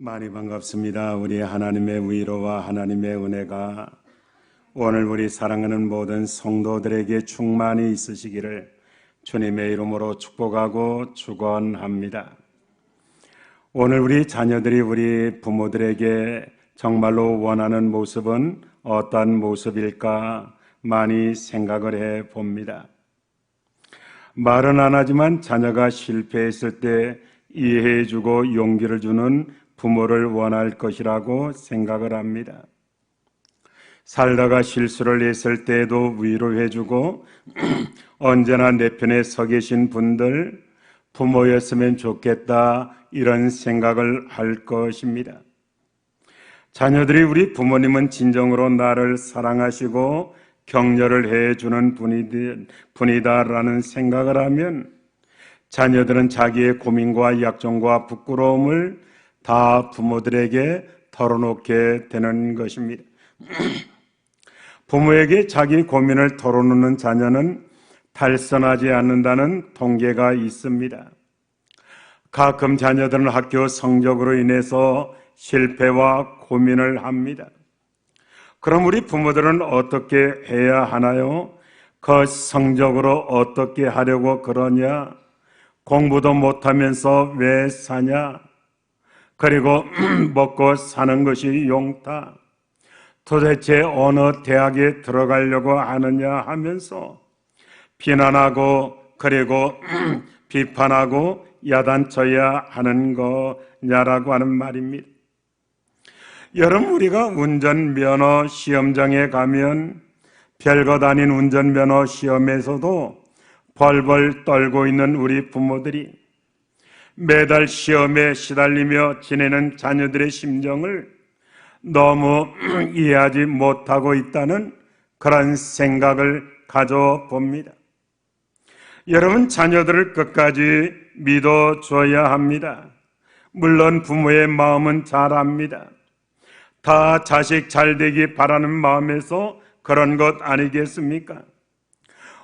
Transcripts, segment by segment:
많이 반갑습니다. 우리 하나님의 위로와 하나님의 은혜가 오늘 우리 사랑하는 모든 성도들에게 충만히 있으시기를 주님의 이름으로 축복하고 축원합니다. 오늘 우리 자녀들이 우리 부모들에게 정말로 원하는 모습은 어떤 모습일까 많이 생각을 해 봅니다. 말은 안 하지만 자녀가 실패했을 때 이해해주고 용기를 주는 부모를 원할 것이라고 생각을 합니다. 살다가 실수를 했을 때에도 위로해주고 언제나 내 편에 서 계신 분들 부모였으면 좋겠다 이런 생각을 할 것입니다. 자녀들이 우리 부모님은 진정으로 나를 사랑하시고 격려를 해주는 분이다라는 생각을 하면 자녀들은 자기의 고민과 약점과 부끄러움을 다 부모들에게 털어놓게 되는 것입니다. 부모에게 자기 고민을 털어놓는 자녀는 탈선하지 않는다는 통계가 있습니다. 가끔 자녀들은 학교 성적으로 인해서 실패와 고민을 합니다. 그럼 우리 부모들은 어떻게 해야 하나요? 그 성적으로 어떻게 하려고 그러냐? 공부도 못하면서 왜 사냐? 그리고 먹고 사는 것이 용타. 도대체 어느 대학에 들어가려고 하느냐 하면서 비난하고 그리고 비판하고 야단쳐야 하는 거냐라고 하는 말입니다. 여러분, 우리가 운전면허 시험장에 가면 별것 아닌 운전면허 시험에서도 벌벌 떨고 있는 우리 부모들이 매달 시험에 시달리며 지내는 자녀들의 심정을 너무 이해하지 못하고 있다는 그런 생각을 가져봅니다. 여러분, 자녀들을 끝까지 믿어줘야 합니다. 물론 부모의 마음은 잘 압니다. 다 자식 잘 되기 바라는 마음에서 그런 것 아니겠습니까?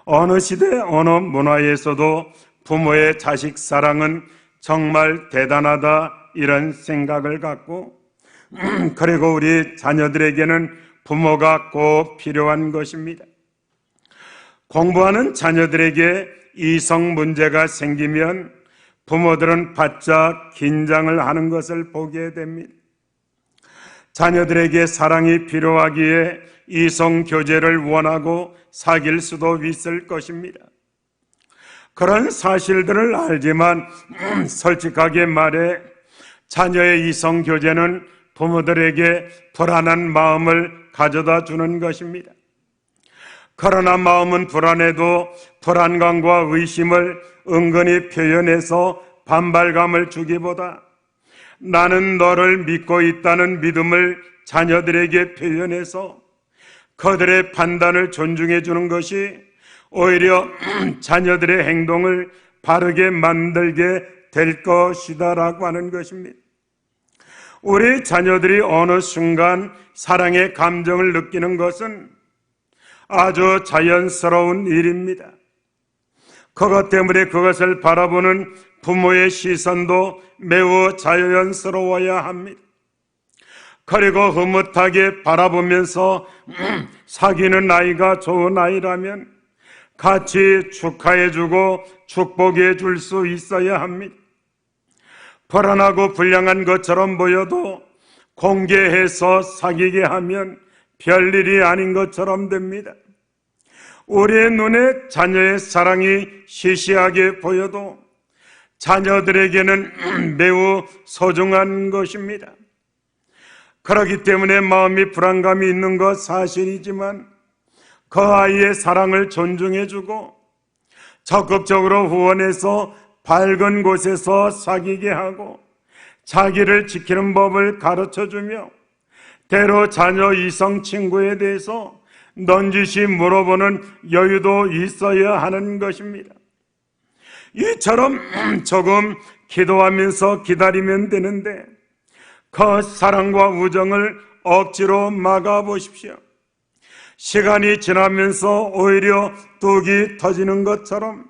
어느 시대 어느 문화에서도 부모의 자식 사랑은 정말 대단하다 이런 생각을 갖고 그리고 우리 자녀들에게는 부모가 꼭 필요한 것입니다. 공부하는 자녀들에게 이성 문제가 생기면 부모들은 바짝 긴장을 하는 것을 보게 됩니다. 자녀들에게 사랑이 필요하기에 이성 교제를 원하고 사귈 수도 있을 것입니다. 그런 사실들을 알지만 솔직하게 말해 자녀의 이성 교제는 부모들에게 불안한 마음을 가져다 주는 것입니다. 그러나 마음은 불안해도 불안감과 의심을 은근히 표현해서 반발감을 주기보다 나는 너를 믿고 있다는 믿음을 자녀들에게 표현해서 그들의 판단을 존중해 주는 것이 오히려 자녀들의 행동을 바르게 만들게 될 것이다라고 하는 것입니다. 우리 자녀들이 어느 순간 사랑의 감정을 느끼는 것은 아주 자연스러운 일입니다. 그것 때문에 그것을 바라보는 부모의 시선도 매우 자연스러워야 합니다. 그리고 흐뭇하게 바라보면서 사귀는 아이가 좋은 아이라면 같이 축하해주고 축복해 줄 수 있어야 합니다. 불안하고 불량한 것처럼 보여도 공개해서 사귀게 하면 별일이 아닌 것처럼 됩니다. 우리의 눈에 자녀의 사랑이 시시하게 보여도 자녀들에게는 매우 소중한 것입니다. 그렇기 때문에 마음이 불안감이 있는 것 사실이지만 그 아이의 사랑을 존중해주고 적극적으로 후원해서 밝은 곳에서 사귀게 하고 자기를 지키는 법을 가르쳐주며 때로 자녀 이성 친구에 대해서 넌지시 물어보는 여유도 있어야 하는 것입니다. 이처럼 조금 기도하면서 기다리면 되는데 그 사랑과 우정을 억지로 막아보십시오. 시간이 지나면서 오히려 뚝이 터지는 것처럼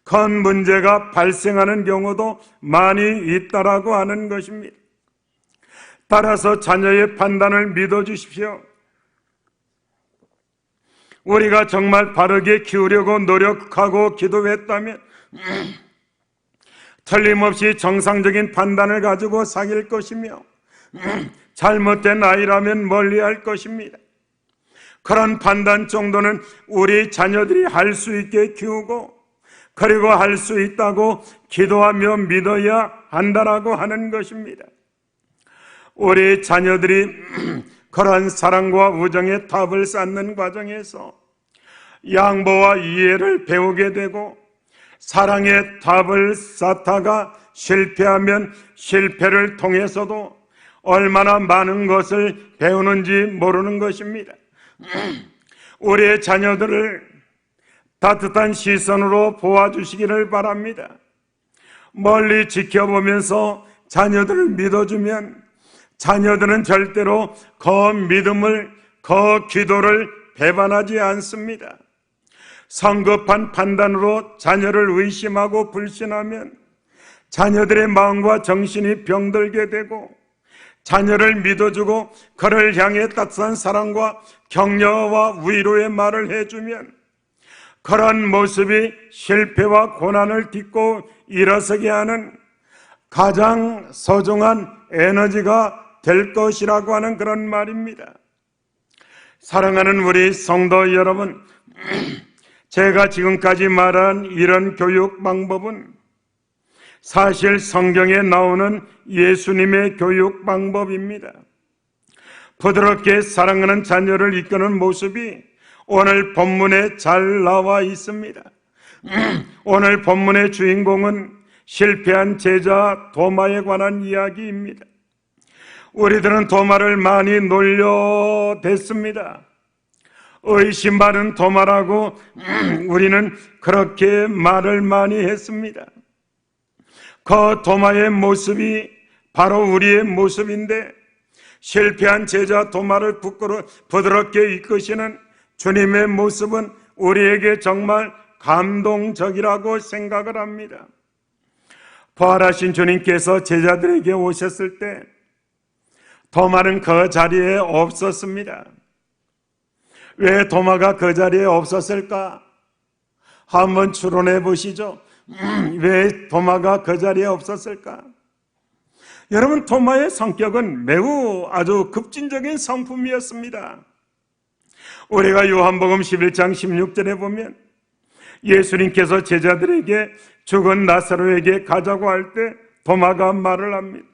큰 문제가 발생하는 경우도 많이 있다라고 하는 것입니다. 따라서 자녀의 판단을 믿어주십시오. 우리가 정말 바르게 키우려고 노력하고 기도했다면 틀림없이 정상적인 판단을 가지고 사귈 것이며 잘못된 아이라면 멀리할 것입니다. 그런 판단 정도는 우리 자녀들이 할 수 있게 키우고 그리고 할 수 있다고 기도하며 믿어야 한다라고 하는 것입니다. 우리 자녀들이 그러한 사랑과 우정의 탑을 쌓는 과정에서 양보와 이해를 배우게 되고 사랑의 탑을 쌓다가 실패하면 실패를 통해서도 얼마나 많은 것을 배우는지 모르는 것입니다. 우리의 자녀들을 따뜻한 시선으로 보아주시기를 바랍니다. 멀리 지켜보면서 자녀들을 믿어주면 자녀들은 절대로 그 믿음을, 그 기도를 배반하지 않습니다. 성급한 판단으로 자녀를 의심하고 불신하면 자녀들의 마음과 정신이 병들게 되고 자녀를 믿어주고 그를 향해 따뜻한 사랑과 격려와 위로의 말을 해주면 그런 모습이 실패와 고난을 딛고 일어서게 하는 가장 소중한 에너지가 될 것이라고 하는 그런 말입니다. 사랑하는 우리 성도 여러분, 제가 지금까지 말한 이런 교육 방법은 사실 성경에 나오는 예수님의 교육 방법입니다. 부드럽게 사랑하는 자녀를 이끄는 모습이 오늘 본문에 잘 나와 있습니다. 오늘 본문의 주인공은 실패한 제자 도마에 관한 이야기입니다. 우리들은 도마를 많이 놀려댔습니다. 의심 많은 도마라고 우리는 그렇게 말을 많이 했습니다. 그 도마의 모습이 바로 우리의 모습인데 실패한 제자 도마를 부드럽게 이끄시는 주님의 모습은 우리에게 정말 감동적이라고 생각을 합니다. 부활하신 주님께서 제자들에게 오셨을 때 도마는 그 자리에 없었습니다. 왜 도마가 그 자리에 없었을까? 한번 추론해 보시죠. 왜 도마가 그 자리에 없었을까? 여러분, 도마의 성격은 매우 아주 급진적인 성품이었습니다. 우리가 요한복음 11장 16절에 보면 예수님께서 제자들에게 죽은 나사로에게 가자고 할 때 도마가 말을 합니다.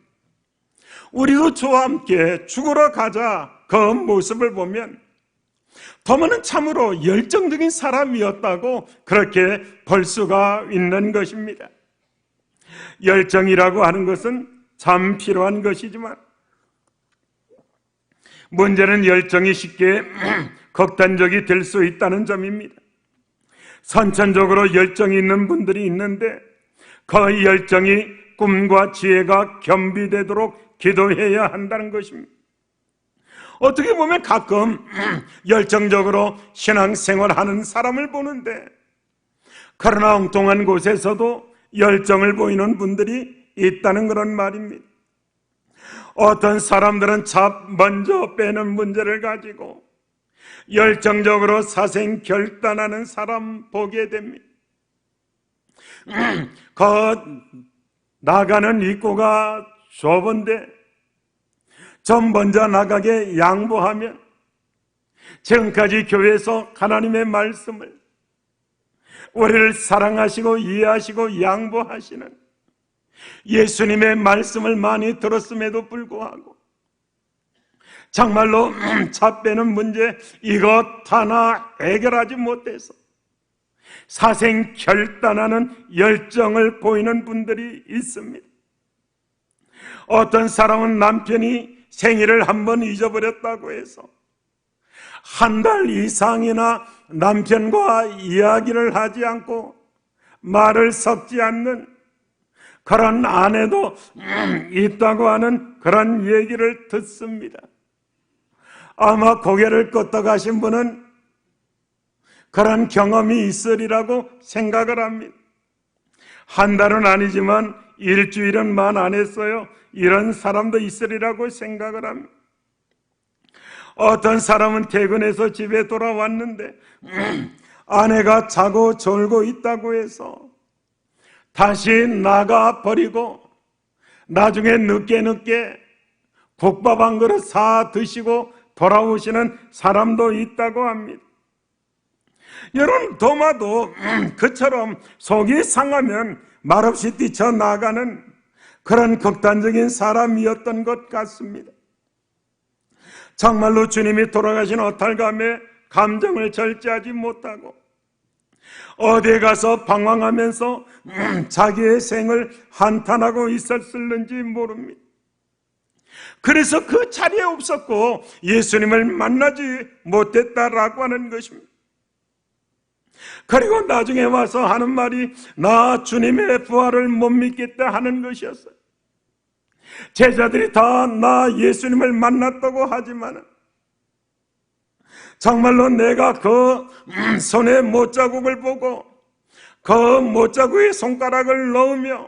우리도 저와 함께 죽으러 가자, 그 모습을 보면 도마는 참으로 열정적인 사람이었다고 그렇게 볼 수가 있는 것입니다. 열정이라고 하는 것은 참 필요한 것이지만 문제는 열정이 쉽게 극단적이 될 수 있다는 점입니다. 선천적으로 열정이 있는 분들이 있는데 그 열정이 꿈과 지혜가 겸비되도록 기도해야 한다는 것입니다. 어떻게 보면 가끔 열정적으로 신앙생활하는 사람을 보는데 그러나 엉뚱한 곳에서도 열정을 보이는 분들이 있다는 그런 말입니다. 어떤 사람들은 잡 먼저 빼는 문제를 가지고 열정적으로 사생결단하는 사람 보게 됩니다. 그 나가는 입구가 좁은데 좀 먼저 나가게 양보하면 지금까지 교회에서 하나님의 말씀을 우리를 사랑하시고 이해하시고 양보하시는 예수님의 말씀을 많이 들었음에도 불구하고 정말로 차 빼는 문제 이것 하나 해결하지 못해서 사생결단하는 열정을 보이는 분들이 있습니다. 어떤 사람은 남편이 생일을 한번 잊어버렸다고 해서 한 달 이상이나 남편과 이야기를 하지 않고 말을 섞지 않는 그런 아내도 있다고 하는 그런 얘기를 듣습니다. 아마 고개를 끄덕하신 분은 그런 경험이 있으리라고 생각을 합니다. 한 달은 아니지만 일주일은만 안 했어요. 이런 사람도 있으리라고 생각을 합니다. 어떤 사람은 퇴근해서 집에 돌아왔는데 아내가 자고 졸고 있다고 해서 다시 나가 버리고 나중에 늦게 국밥 한 그릇 사 드시고 돌아오시는 사람도 있다고 합니다. 여러분, 도마도 그처럼 속이 상하면 말없이 뛰쳐나가는 그런 극단적인 사람이었던 것 같습니다. 정말로 주님이 돌아가신 어탈감에 감정을 절제하지 못하고 어디에 가서 방황하면서 자기의 생을 한탄하고 있었을는지 모릅니다. 그래서 그 자리에 없었고 예수님을 만나지 못했다라고 하는 것입니다. 그리고 나중에 와서 하는 말이 나 주님의 부활을 못 믿겠다 하는 것이었어요. 제자들이 다 나 예수님을 만났다고 하지만 정말로 내가 그 손에 못자국을 보고 그 못자국에 손가락을 넣으며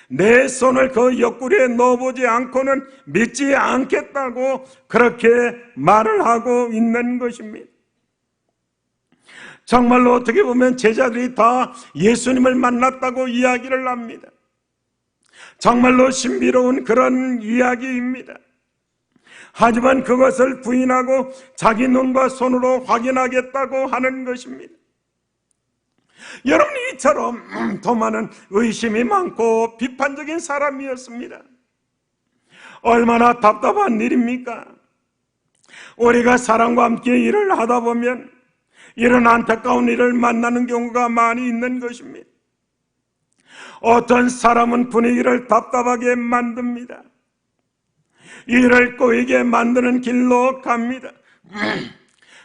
내 손을 그 옆구리에 넣어보지 않고는 믿지 않겠다고 그렇게 말을 하고 있는 것입니다. 정말로 어떻게 보면 제자들이 다 예수님을 만났다고 이야기를 합니다. 정말로 신비로운 그런 이야기입니다. 하지만 그것을 부인하고 자기 눈과 손으로 확인하겠다고 하는 것입니다. 여러분, 이처럼 도마는 의심이 많고 비판적인 사람이었습니다. 얼마나 답답한 일입니까? 우리가 사람과 함께 일을 하다 보면 이런 안타까운 일을 만나는 경우가 많이 있는 것입니다. 어떤 사람은 분위기를 답답하게 만듭니다. 일을 꼬이게 만드는 길로 갑니다.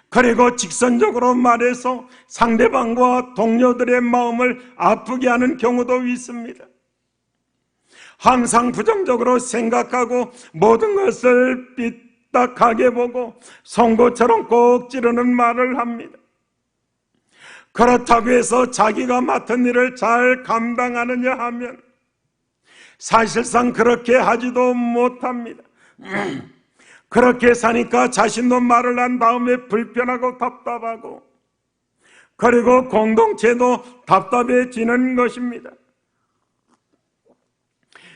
그리고 직선적으로 말해서 상대방과 동료들의 마음을 아프게 하는 경우도 있습니다. 항상 부정적으로 생각하고 모든 것을 삐딱하게 보고 송곳처럼 꼭 찌르는 말을 합니다. 그렇다고 해서 자기가 맡은 일을 잘 감당하느냐 하면 사실상 그렇게 하지도 못합니다. 그렇게 사니까 자신도 말을 한 다음에 불편하고 답답하고 그리고 공동체도 답답해지는 것입니다.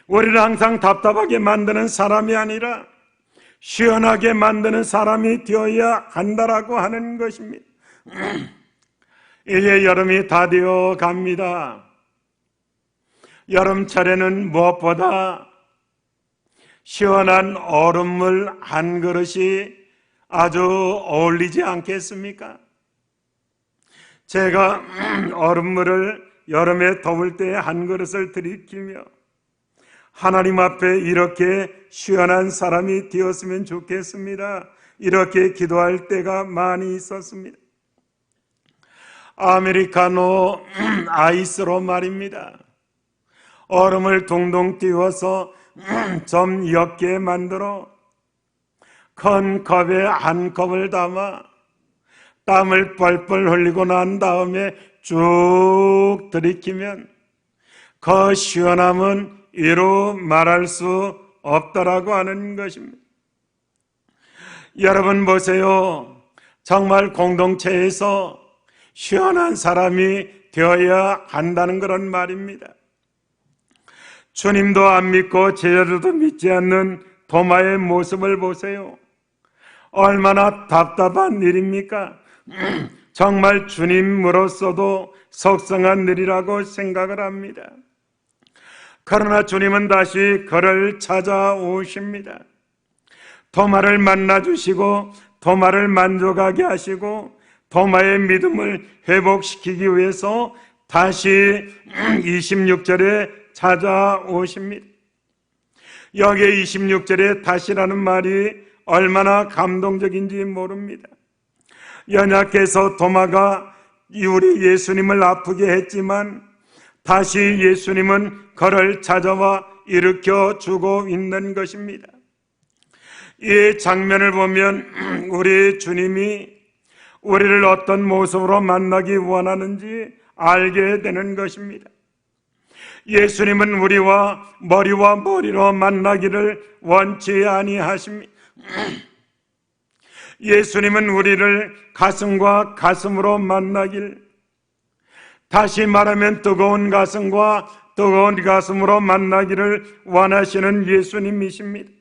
우리를 항상 답답하게 만드는 사람이 아니라 시원하게 만드는 사람이 되어야 한다라고 하는 것입니다. 이제 여름이 다 되어 갑니다. 여름철에는 무엇보다 시원한 얼음물 한 그릇이 아주 어울리지 않겠습니까? 제가 얼음물을 여름에 더울 때 한 그릇을 들이키며 하나님 앞에 이렇게 시원한 사람이 되었으면 좋겠습니다. 이렇게 기도할 때가 많이 있었습니다. 아메리카노 아이스로 말입니다. 얼음을 동동 띄워서 좀 옅게 만들어 큰 컵에 한 컵을 담아 땀을 뻘뻘 흘리고 난 다음에 쭉 들이키면 그 시원함은 이루 말할 수 없다라고 하는 것입니다. 여러분 보세요. 정말 공동체에서 시원한 사람이 되어야 한다는 그런 말입니다. 주님도 안 믿고 제자들도 믿지 않는 도마의 모습을 보세요. 얼마나 답답한 일입니까? 정말 주님으로서도 속상한 일이라고 생각을 합니다. 그러나 주님은 다시 그를 찾아오십니다. 도마를 만나주시고 도마를 만족하게 하시고 도마의 믿음을 회복시키기 위해서 다시 26절에 찾아오십니다. 여기 26절에 다시라는 말이 얼마나 감동적인지 모릅니다. 연약해서 도마가 우리 예수님을 아프게 했지만 다시 예수님은 그를 찾아와 일으켜 주고 있는 것입니다. 이 장면을 보면 우리 주님이 우리를 어떤 모습으로 만나기 원하는지 알게 되는 것입니다. 예수님은 우리와 머리로 만나기를 원치 아니하십니다. 예수님은 우리를 가슴과 가슴으로 만나길, 다시 말하면 뜨거운 가슴과 뜨거운 가슴으로 만나기를 원하시는 예수님이십니다.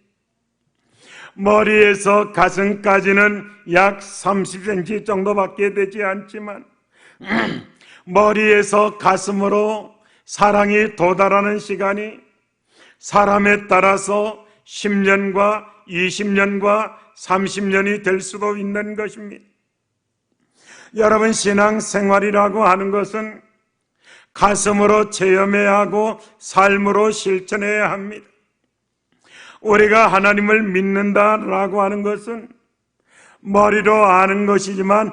머리에서 가슴까지는 약 30cm 정도밖에 되지 않지만 머리에서 가슴으로 사랑이 도달하는 시간이 사람에 따라서 10년과 20년과 30년이 될 수도 있는 것입니다. 여러분, 신앙생활이라고 하는 것은 가슴으로 체험해야 하고 삶으로 실천해야 합니다. 우리가 하나님을 믿는다라고 하는 것은 머리로 아는 것이지만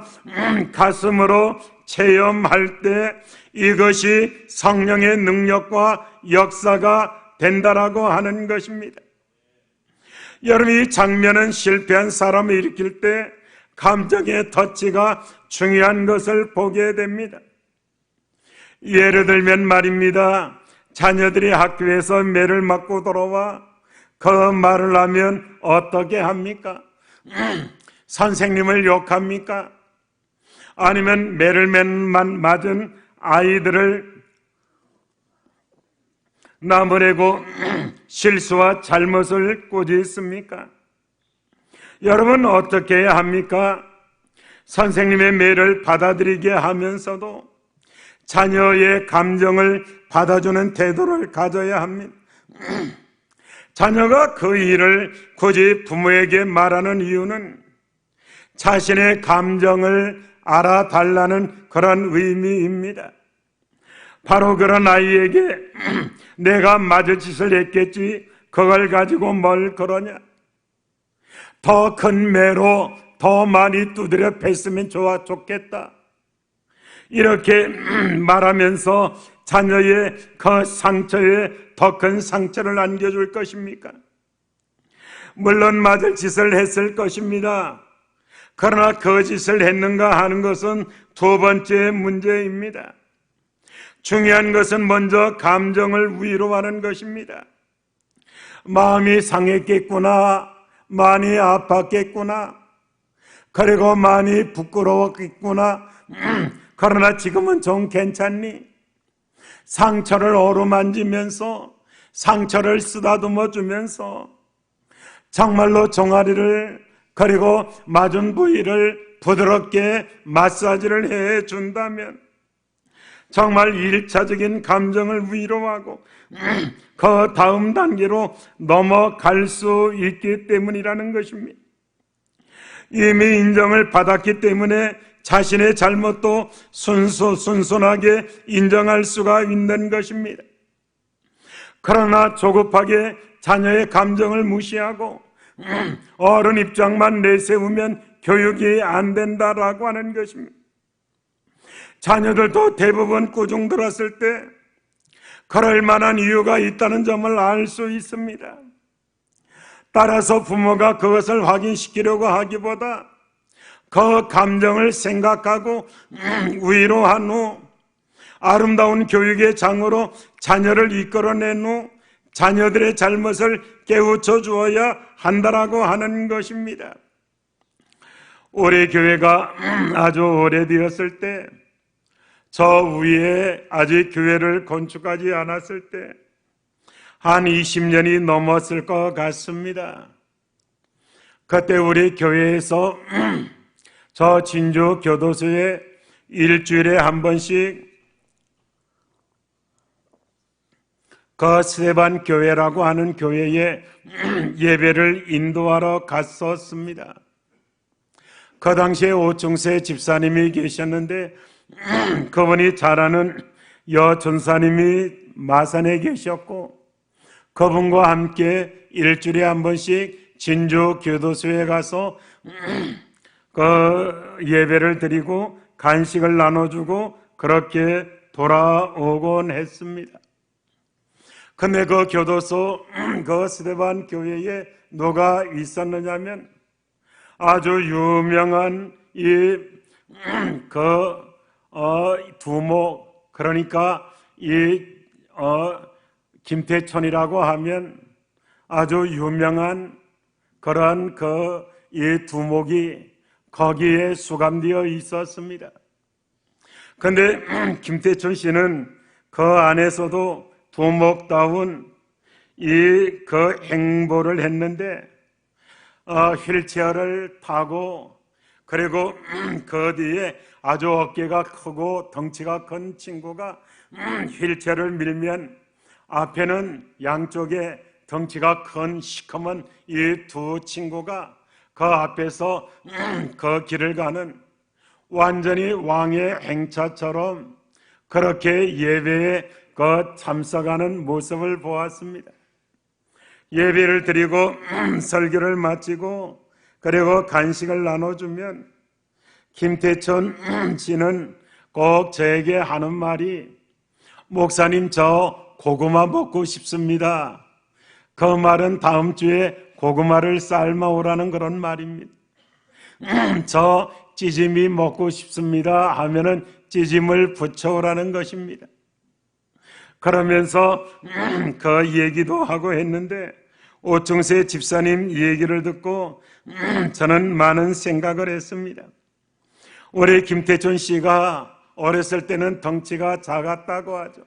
가슴으로 체험할 때 이것이 성령의 능력과 역사가 된다라고 하는 것입니다. 여러분, 이 장면은 실패한 사람을 일으킬 때 감정의 터치가 중요한 것을 보게 됩니다. 예를 들면 말입니다, 자녀들이 학교에서 매를 맞고 돌아와 그 말을 하면 어떻게 합니까? 선생님을 욕합니까? 아니면 매를 맞은 아이들을 나무래고 실수와 잘못을 꾸짖습니까? 여러분, 어떻게 해야 합니까? 선생님의 매를 받아들이게 하면서도 자녀의 감정을 받아주는 태도를 가져야 합니다. 자녀가 그 일을 굳이 부모에게 말하는 이유는 자신의 감정을 알아달라는 그런 의미입니다. 바로 그런 아이에게 내가 맞을 짓을 했겠지, 그걸 가지고 뭘 그러냐, 더 큰 매로 더 많이 두드려 팼으면 좋겠다, 이렇게 말하면서 자녀의 그 상처에 더 큰 상처를 안겨줄 것입니까? 물론 맞을 짓을 했을 것입니다. 그러나 그 짓을 했는가 하는 것은 두 번째 문제입니다. 중요한 것은 먼저 감정을 위로하는 것입니다. 마음이 상했겠구나, 많이 아팠겠구나, 그리고 많이 부끄러웠겠구나, 그러나 지금은 좀 괜찮니? 상처를 어루만지면서 상처를 쓰다듬어 주면서 정말로 종아리를 그리고 맞은 부위를 부드럽게 마사지를 해 준다면 정말 1차적인 감정을 위로하고 그 다음 단계로 넘어갈 수 있기 때문이라는 것입니다. 이미 인정을 받았기 때문에 자신의 잘못도 순순하게 인정할 수가 있는 것입니다. 그러나 조급하게 자녀의 감정을 무시하고 어른 입장만 내세우면 교육이 안 된다라고 하는 것입니다. 자녀들도 대부분 꾸중 들었을 때 그럴 만한 이유가 있다는 점을 알 수 있습니다. 따라서 부모가 그것을 확인시키려고 하기보다 그 감정을 생각하고 위로한 후 아름다운 교육의 장으로 자녀를 이끌어낸 후 자녀들의 잘못을 깨우쳐 주어야 한다라고 하는 것입니다. 우리 교회가 아주 오래되었을 때, 저 위에 아직 교회를 건축하지 않았을 때 한 20년이 넘었을 것 같습니다. 그때 우리 교회에서 저 진주 교도소에 일주일에 한 번씩 그 스데반 교회라고 하는 교회에 예배를 인도하러 갔었습니다. 그 당시에 오충세 집사님이 계셨는데 그분이 잘 아는 여전사님이 마산에 계셨고 그분과 함께 일주일에 한 번씩 진주 교도소에 가서 그 예배를 드리고 간식을 나눠주고 그렇게 돌아오곤 했습니다. 근데 그 교도소, 그 스데반 교회에 누가 있었느냐면 아주 유명한 두목, 그러니까 김태촌이라고 하면 아주 유명한 그런 이 두목이 거기에 수감되어 있었습니다. 그런데 김태촌 씨는 그 안에서도 두목다운 그 행보를 했는데 휠체어를 타고, 그리고 그 뒤에 아주 어깨가 크고 덩치가 큰 친구가 휠체어를 밀면 앞에는 양쪽에 덩치가 큰 시커먼 이 두 친구가 그 앞에서 그 길을 가는 완전히 왕의 행차처럼 그렇게 예배에 참석하는 모습을 보았습니다. 예배를 드리고 설교를 마치고 그리고 간식을 나눠주면 김태촌 씨는 꼭 저에게 하는 말이, 목사님 저 고구마 먹고 싶습니다. 그 말은 다음 주에 고구마를 삶아오라는 그런 말입니다. 저 찌짐이 먹고 싶습니다 하면은 찌짐을 부쳐오라는 것입니다. 그러면서 그 얘기도 하고 했는데, 오충세 집사님 얘기를 듣고 저는 많은 생각을 했습니다. 우리 김태촌 씨가 어렸을 때는 덩치가 작았다고 하죠.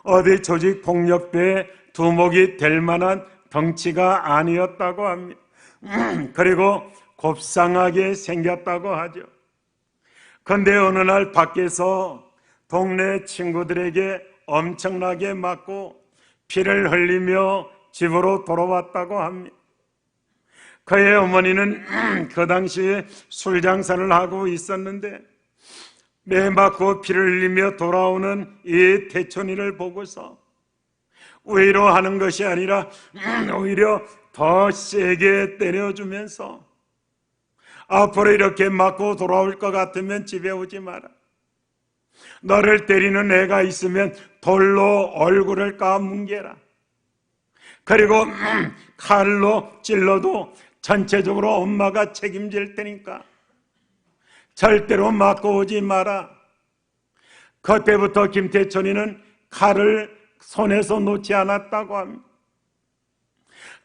어디 조직폭력배의 두목이 될 만한 덩치가 아니었다고 합니다. 그리고 곱상하게 생겼다고 하죠. 그런데 어느 날 밖에서 동네 친구들에게 엄청나게 맞고 피를 흘리며 집으로 돌아왔다고 합니다. 그의 어머니는 그 당시에 술 장사를 하고 있었는데 매 맞고 피를 흘리며 돌아오는 이 태촌이를 보고서 위로하는 것이 아니라 오히려 더 세게 때려주면서, 앞으로 이렇게 맞고 돌아올 것 같으면 집에 오지 마라. 너를 때리는 애가 있으면 돌로 얼굴을 까뭉개라. 그리고 칼로 찔러도 전체적으로 엄마가 책임질 테니까 절대로 맞고 오지 마라. 그때부터 김태촌이는 칼을 손에서 놓지 않았다고 합니다.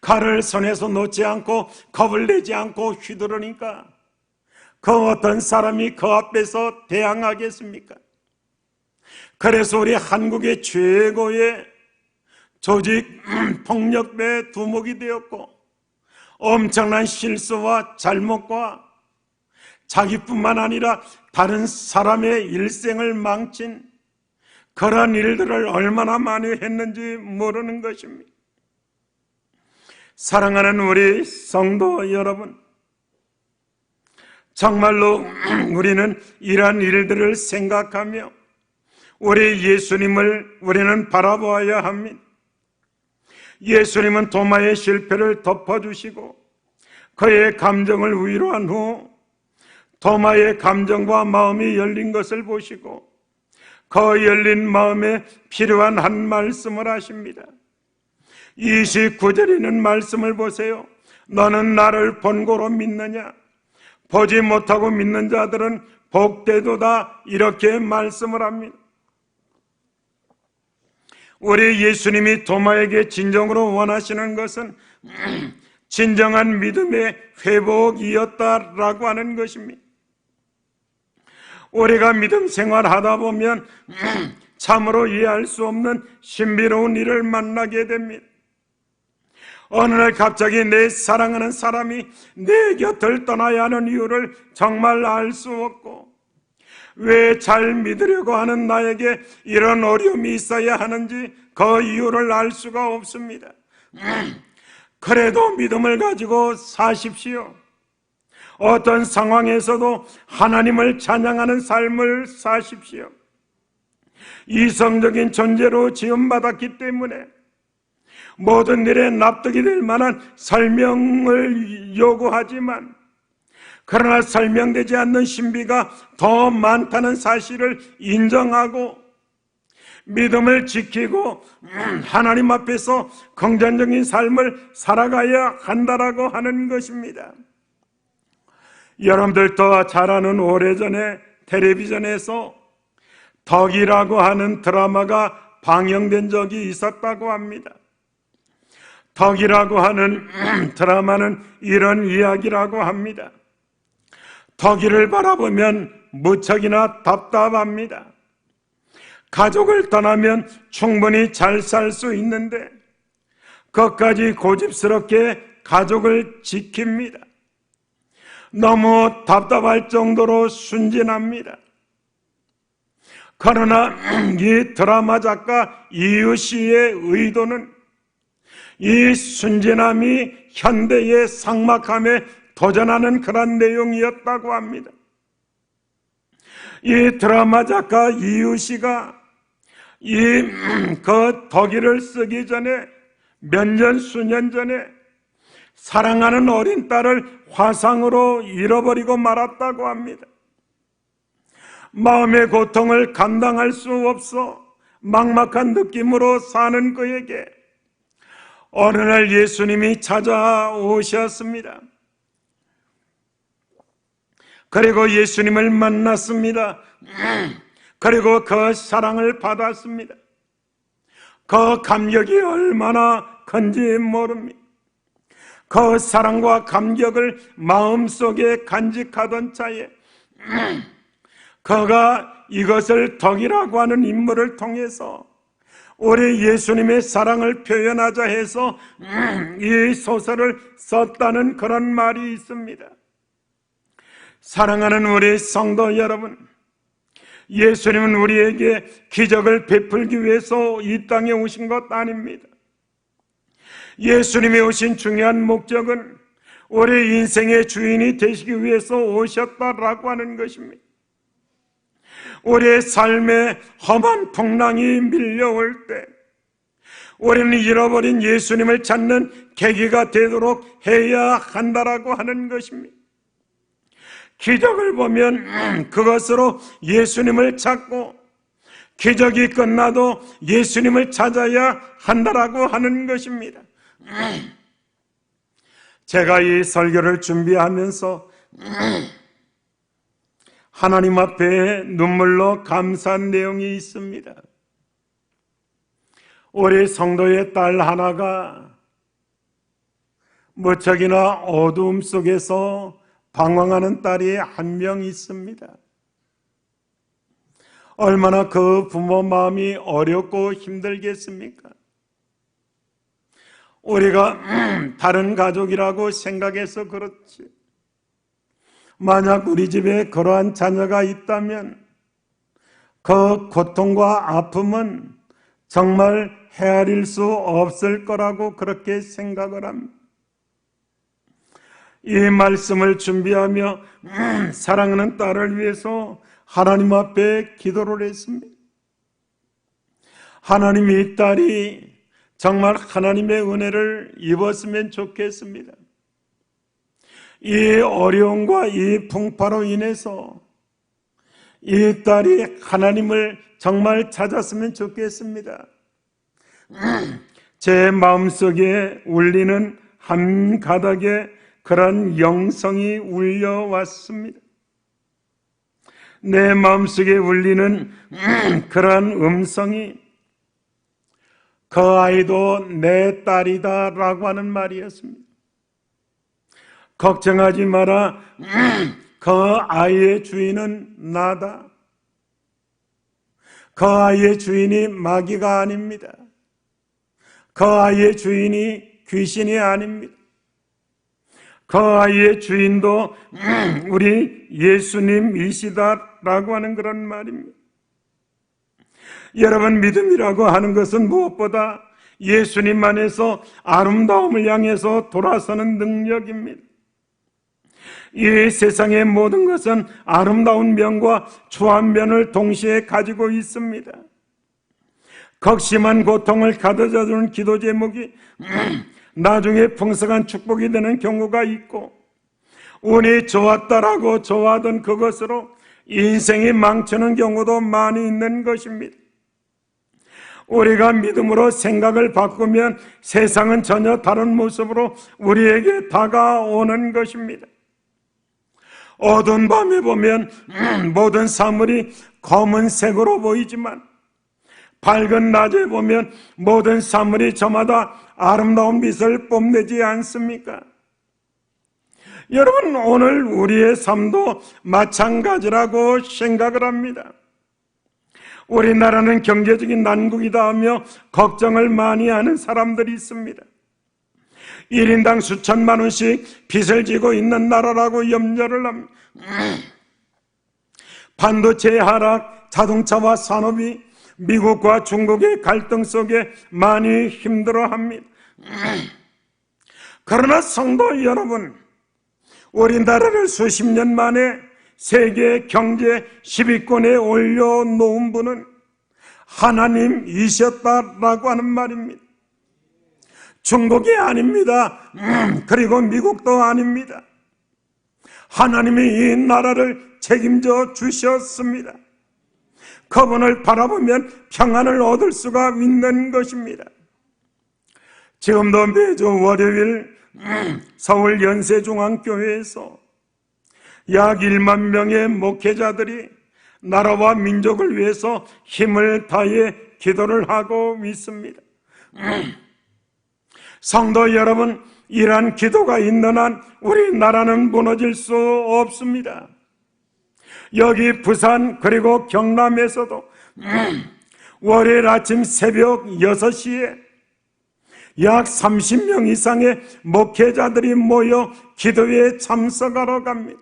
칼을 손에서 놓지 않고 겁을 내지 않고 휘두르니까 그 어떤 사람이 그 앞에서 대항하겠습니까? 그래서 우리 한국의 최고의 조직 폭력배 두목이 되었고, 엄청난 실수와 잘못과 자기뿐만 아니라 다른 사람의 일생을 망친 그런 일들을 얼마나 많이 했는지 모르는 것입니다. 사랑하는 우리 성도 여러분, 정말로 우리는 이러한 일들을 생각하며 우리 예수님을 우리는 바라보아야 합니다. 예수님은 도마의 실패를 덮어주시고 그의 감정을 위로한 후 도마의 감정과 마음이 열린 것을 보시고 그 열린 마음에 필요한 한 말씀을 하십니다. 29절에 있는 말씀을 보세요. 너는 나를 본고로 믿느냐? 보지 못하고 믿는 자들은 복되도다. 이렇게 말씀을 합니다. 우리 예수님이 도마에게 진정으로 원하시는 것은 진정한 믿음의 회복이었다라고 하는 것입니다. 우리가 믿음 생활하다 보면 참으로 이해할 수 없는 신비로운 일을 만나게 됩니다. 어느 날 갑자기 내 사랑하는 사람이 내 곁을 떠나야 하는 이유를 정말 알 수 없고, 왜 잘 믿으려고 하는 나에게 이런 어려움이 있어야 하는지 그 이유를 알 수가 없습니다. 그래도 믿음을 가지고 사십시오. 어떤 상황에서도 하나님을 찬양하는 삶을 사십시오. 이성적인 존재로 지음받았기 때문에 모든 일에 납득이 될 만한 설명을 요구하지만, 그러나 설명되지 않는 신비가 더 많다는 사실을 인정하고 믿음을 지키고 하나님 앞에서 긍정적인 삶을 살아가야 한다라고 하는 것입니다. 여러분들도 잘 아는 오래전에 텔레비전에서 덕이라고 하는 드라마가 방영된 적이 있었다고 합니다. 덕이라고 하는 드라마는 이런 이야기라고 합니다. 덕이를 바라보면 무척이나 답답합니다. 가족을 떠나면 충분히 잘 살 수 있는데 끝까지 고집스럽게 가족을 지킵니다. 너무 답답할 정도로 순진합니다. 그러나 이 드라마 작가 이유 씨의 의도는 이 순진함이 현대의 삭막함에 도전하는 그런 내용이었다고 합니다. 이 드라마 작가 이유 씨가 그 덕이를 쓰기 전에 수년 전에 사랑하는 어린 딸을 화상으로 잃어버리고 말았다고 합니다. 마음의 고통을 감당할 수 없어 막막한 느낌으로 사는 그에게 어느 날 예수님이 찾아오셨습니다. 그리고 예수님을 만났습니다. 그리고 그 사랑을 받았습니다. 그 감격이 얼마나 큰지 모릅니다. 그 사랑과 감격을 마음속에 간직하던 차에 그가 이것을 덕이라고 하는 인물을 통해서 우리 예수님의 사랑을 표현하자 해서 이 소설을 썼다는 그런 말이 있습니다. 사랑하는 우리 성도 여러분, 예수님은 우리에게 기적을 베풀기 위해서 이 땅에 오신 것 아닙니다. 예수님이 오신 중요한 목적은 우리 인생의 주인이 되시기 위해서 오셨다라고 하는 것입니다. 우리의 삶에 험한 풍랑이 밀려올 때 우리는 잃어버린 예수님을 찾는 계기가 되도록 해야 한다라고 하는 것입니다. 기적을 보면 그것으로 예수님을 찾고 기적이 끝나도 예수님을 찾아야 한다라고 하는 것입니다. 제가 이 설교를 준비하면서 하나님 앞에 눈물로 감사한 내용이 있습니다. 우리 성도의 딸 하나가 무척이나 어두움 속에서 방황하는 딸이 한 명 있습니다. 얼마나 그 부모 마음이 어렵고 힘들겠습니까? 우리가 다른 가족이라고 생각해서 그렇지, 만약 우리 집에 그러한 자녀가 있다면 그 고통과 아픔은 정말 헤아릴 수 없을 거라고 그렇게 생각을 합니다. 이 말씀을 준비하며 사랑하는 딸을 위해서 하나님 앞에 기도를 했습니다. 하나님, 이 딸이 정말 하나님의 은혜를 입었으면 좋겠습니다. 이 어려움과 이 풍파로 인해서 이 딸이 하나님을 정말 찾았으면 좋겠습니다. 제 마음속에 울리는 한 가닥의 그런 영성이 울려왔습니다. 내 마음속에 울리는 그런 음성이 그 아이도 내 딸이다 라고 하는 말이었습니다. 걱정하지 마라, 그 아이의 주인은 나다. 그 아이의 주인이 마귀가 아닙니다. 그 아이의 주인이 귀신이 아닙니다. 그 아이의 주인도 우리 예수님이시다라고 하는 그런 말입니다. 여러분, 믿음이라고 하는 것은 무엇보다 예수님 안에서 아름다움을 향해서 돌아서는 능력입니다. 이 세상의 모든 것은 아름다운 면과 추한 면을 동시에 가지고 있습니다. 극심한 고통을 가져다 주는 기도 제목이 나중에 풍성한 축복이 되는 경우가 있고, 운이 좋았다라고 좋아하던 그것으로 인생이 망치는 경우도 많이 있는 것입니다. 우리가 믿음으로 생각을 바꾸면 세상은 전혀 다른 모습으로 우리에게 다가오는 것입니다. 어두운 밤에 보면 모든 사물이 검은색으로 보이지만 밝은 낮에 보면 모든 사물이 저마다 아름다운 빛을 뽐내지 않습니까? 여러분, 오늘 우리의 삶도 마찬가지라고 생각을 합니다. 우리나라는 경제적인 난국이다 하며 걱정을 많이 하는 사람들이 있습니다. 1인당 수천만 원씩 빚을 지고 있는 나라라고 염려를 합니다. 반도체 하락, 자동차와 산업이 미국과 중국의 갈등 속에 많이 힘들어합니다. 그러나 성도 여러분, 우리나라를 수십 년 만에 세계 경제 10위권에 올려놓은 분은 하나님이셨다라고 하는 말입니다. 중국이 아닙니다. 그리고 미국도 아닙니다. 하나님이 이 나라를 책임져 주셨습니다. 그분을 바라보면 평안을 얻을 수가 있는 것입니다. 지금도 매주 월요일 서울 연세중앙교회에서 약 1만 명의 목회자들이 나라와 민족을 위해서 힘을 다해 기도를 하고 있습니다. 성도 여러분, 이러한 기도가 있는 한 우리나라는 무너질 수 없습니다. 여기 부산 그리고 경남에서도 월요일 아침 새벽 6시에 약 30명 이상의 목회자들이 모여 기도에 참석하러 갑니다.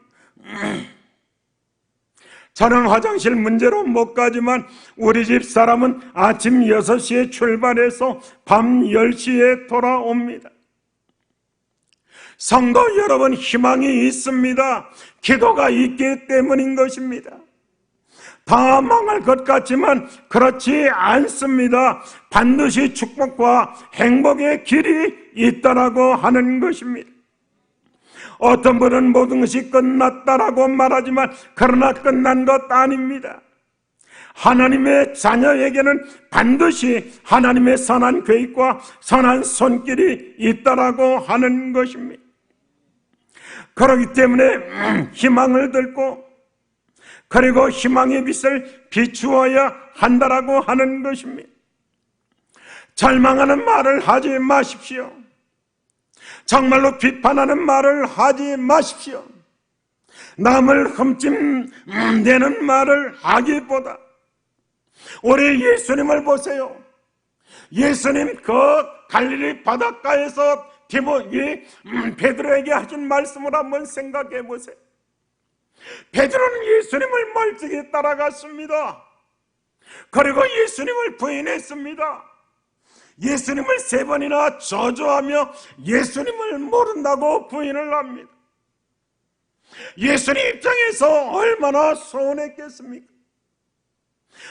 저는 화장실 문제로 못 가지만 우리 집 사람은 아침 6시에 출발해서 밤 10시에 돌아옵니다. 성도 여러분, 희망이 있습니다. 기도가 있기 때문인 것입니다. 다 망할 것 같지만 그렇지 않습니다. 반드시 축복과 행복의 길이 있다라고 하는 것입니다. 어떤 분은 모든 것이 끝났다라고 말하지만 그러나 끝난 것 아닙니다. 하나님의 자녀에게는 반드시 하나님의 선한 계획과 선한 손길이 있다라고 하는 것입니다. 그렇기 때문에 희망을 들고 그리고 희망의 빛을 비추어야 한다라고 하는 것입니다. 절망하는 말을 하지 마십시오. 정말로 비판하는 말을 하지 마십시오. 남을 흠집내는 말을 하기보다 우리 예수님을 보세요. 예수님 그 갈릴리 바닷가에서 베드로에게 하신 말씀을 한번 생각해 보세요. 베드로는 예수님을 멀찍이 따라갔습니다. 그리고 예수님을 부인했습니다. 예수님을 3번이나 저주하며 예수님을 모른다고 부인을 합니다. 예수님 입장에서 얼마나 서운했겠습니까?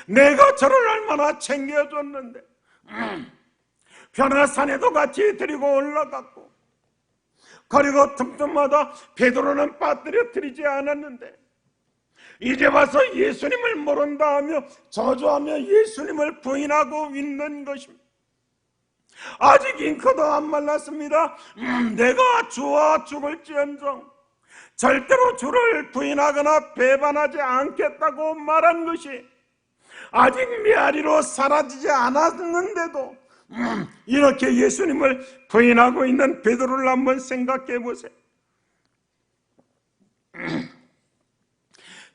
내가 저를 얼마나 챙겨줬는데 변화산에도 같이 데리고 올라갔고 그리고 틈틈마다 베드로는 빠뜨려뜨리지 않았는데 이제 와서 예수님을 모른다 하며 저주하며 예수님을 부인하고 있는 것입니다. 아직 잉크도 안 말랐습니다. 내가 주와 죽을지언정 절대로 주를 부인하거나 배반하지 않겠다고 말한 것이 아직 메아리로 사라지지 않았는데도 이렇게 예수님을 부인하고 있는 베드로를 한번 생각해 보세요.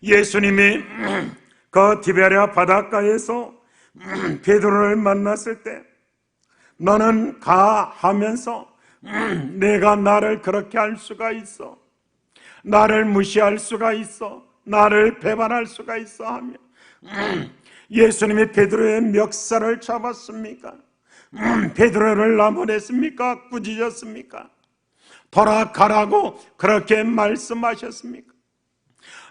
예수님이 그 디베랴 바닷가에서 베드로를 만났을 때 너는 가 하면서 내가 나를 그렇게 할 수가 있어, 나를 무시할 수가 있어, 나를 배반할 수가 있어 하며 예수님이 베드로의 멱살을 잡았습니까? 베드로를 나무랬습니까? 꾸짖었습니까? 돌아가라고 그렇게 말씀하셨습니까?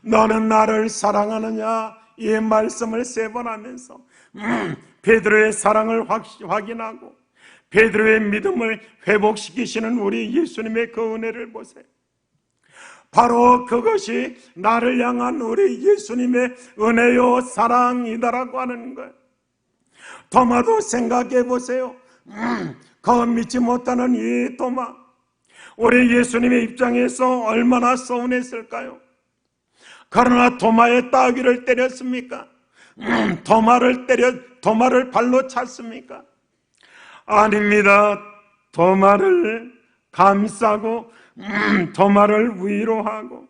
너는 나를 사랑하느냐? 이 말씀을 3번 하면서 베드로의 사랑을 확인하고 베드로의 믿음을 회복시키시는 우리 예수님의 그 은혜를 보세요. 바로 그것이 나를 향한 우리 예수님의 은혜요 사랑이다라고 하는 거예요. 도마도 생각해 보세요. 그 믿지 못하는 이 도마, 우리 예수님의 입장에서 얼마나 서운했을까요? 그러나 도마의 따귀를 때렸습니까? 도마를 발로 찼습니까? 아닙니다. 도마를 감싸고 도마를 위로하고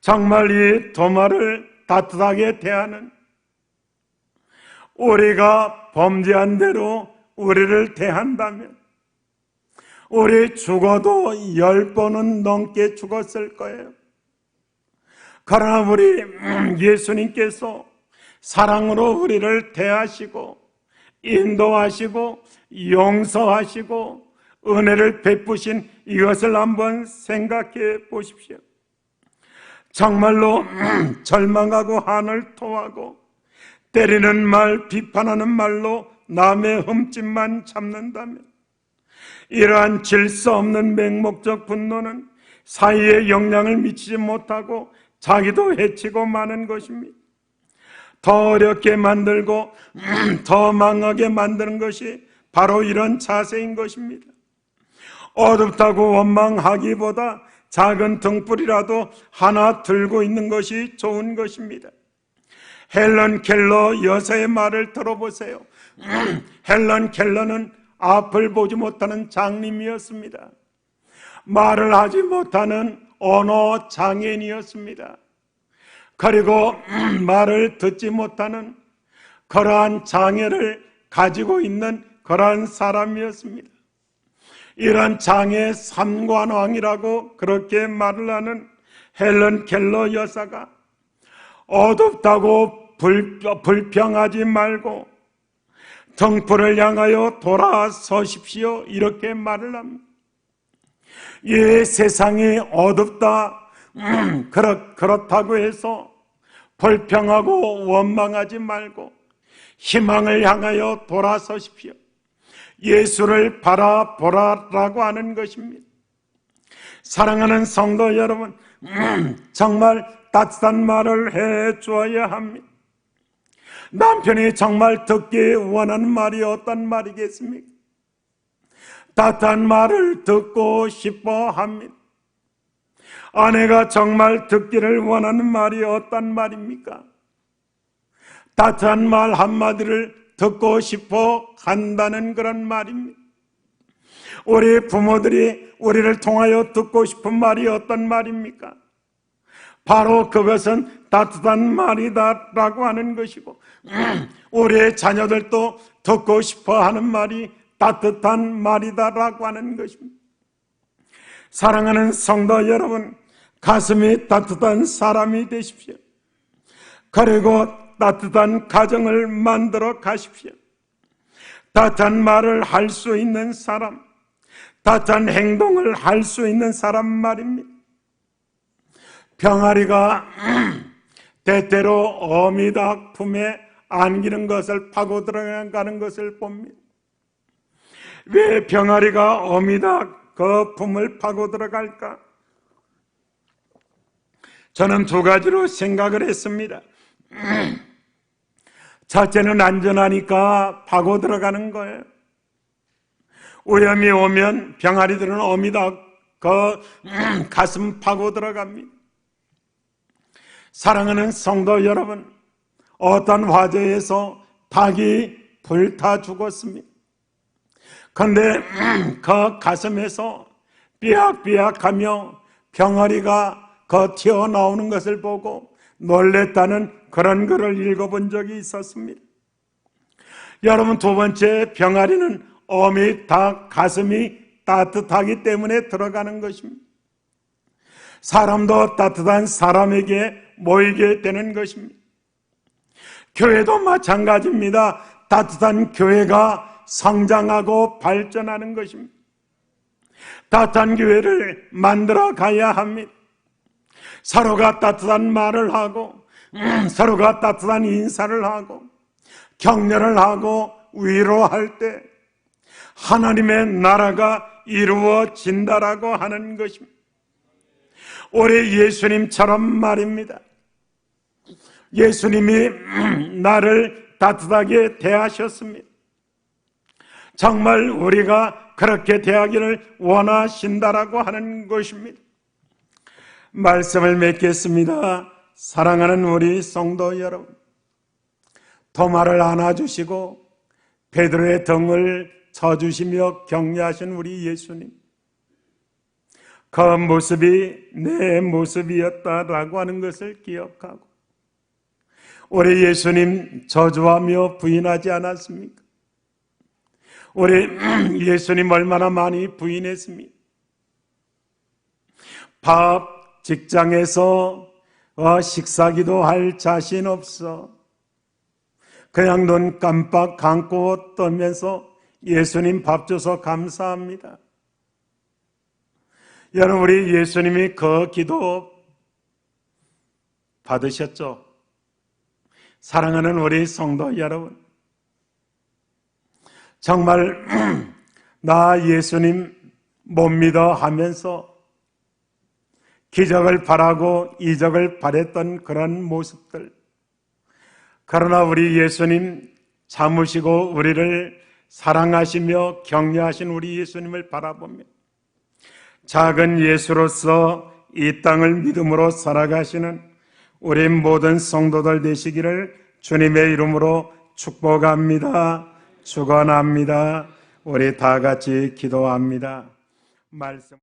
정말 이 도마를 따뜻하게 대하는, 우리가 범죄한 대로 우리를 대한다면 우리 죽어도 10번은 넘게 죽었을 거예요. 그러나 우리 예수님께서 사랑으로 우리를 대하시고 인도하시고 용서하시고 은혜를 베푸신 이것을 한번 생각해 보십시오. 정말로 절망하고 한을 토하고 때리는 말, 비판하는 말로 남의 흠집만 잡는다면 이러한 질서 없는 맹목적 분노는 사회에 영향을 미치지 못하고 자기도 해치고 마는 것입니다. 더 어렵게 만들고 더 망하게 만드는 것이 바로 이런 자세인 것입니다. 어둡다고 원망하기보다 작은 등불이라도 하나 들고 있는 것이 좋은 것입니다. 헬런 켈러 여사의 말을 들어보세요. 헬런 켈러는 앞을 보지 못하는 장님이었습니다. 말을 하지 못하는 언어 장애인이었습니다. 그리고 말을 듣지 못하는 그러한 장애를 가지고 있는 그러한 사람이었습니다. 이런 장애 삼관왕이라고 그렇게 말을 하는 헬런 켈러 여사가 어둡다고 불평하지 말고 등불을 향하여 돌아서십시오, 이렇게 말을 합니다. 이 세상이 어둡다, 그렇다고 해서 불평하고 원망하지 말고 희망을 향하여 돌아서십시오. 예수를 바라보라라고 하는 것입니다. 사랑하는 성도 여러분, 정말 따뜻한 말을 해 주어야 합니다. 남편이 정말 듣기 원하는 말이 어떤 말이겠습니까? 따뜻한 말을 듣고 싶어 합니다. 아내가 정말 듣기를 원하는 말이 어떤 말입니까? 따뜻한 말 한마디를 듣고 싶어 한다는 그런 말입니다. 우리 부모들이 우리를 통하여 듣고 싶은 말이 어떤 말입니까? 바로 그것은 따뜻한 말이다라고 하는 것이고, 우리의 자녀들도 듣고 싶어 하는 말이 따뜻한 말이다라고 하는 것입니다. 사랑하는 성도 여러분, 가슴이 따뜻한 사람이 되십시오. 그리고 따뜻한 가정을 만들어 가십시오. 따뜻한 말을 할 수 있는 사람, 따뜻한 행동을 할 수 있는 사람 말입니다. 병아리가 때때로 어미닭 품에 안기는 것을 파고 들어가는 것을 봅니다. 왜 병아리가 어미닭 그 품을 파고 들어갈까? 저는 두 가지로 생각을 했습니다. 첫째는 안전하니까 파고 들어가는 거예요. 오염이 오면 병아리들은 어미닭 그 가슴 파고 들어갑니다. 사랑하는 성도 여러분, 어떤 화재에서 닭이 불타 죽었습니다. 그런데 그 가슴에서 삐약삐약하며 병아리가 튀어나오는 것을 보고 놀랬다는 그런 글을 읽어본 적이 있었습니다. 여러분, 두 번째, 병아리는 어미 닭 가슴이 따뜻하기 때문에 들어가는 것입니다. 사람도 따뜻한 사람에게 모이게 되는 것입니다. 교회도 마찬가지입니다. 따뜻한 교회가 성장하고 발전하는 것입니다. 따뜻한 교회를 만들어 가야 합니다. 서로가 따뜻한 말을 하고 서로가 따뜻한 인사를 하고 격려를 하고 위로할 때 하나님의 나라가 이루어진다라고 하는 것입니다. 우리 예수님처럼 말입니다. 예수님이 나를 따뜻하게 대하셨습니다. 정말 우리가 그렇게 대하기를 원하신다라고 하는 것입니다. 말씀을 맺겠습니다. 사랑하는 우리 성도 여러분, 도마를 안아주시고 베드로의 등을 쳐주시며 격려하신 우리 예수님, 그 모습이 내 모습이었다라고 하는 것을 기억하고 우리 예수님 저주하며 부인하지 않았습니까? 우리 예수님 얼마나 많이 부인했습니까? 밥 직장에서 식사기도 할 자신 없어 그냥 눈 깜빡 감고 뜨면서 예수님 밥 줘서 감사합니다. 여러분, 우리 예수님이 그 기도 받으셨죠? 사랑하는 우리 성도 여러분, 정말 나 예수님 못 믿어 하면서 기적을 바라고 이적을 바랬던 그런 모습들, 그러나 우리 예수님 참으시고 우리를 사랑하시며 격려하신 우리 예수님을 바라보며 작은 예수로서 이 땅을 믿음으로 살아가시는 우리 모든 성도들 되시기를 주님의 이름으로 축복합니다. 축원합니다. 우리 다 같이 기도합니다. 말씀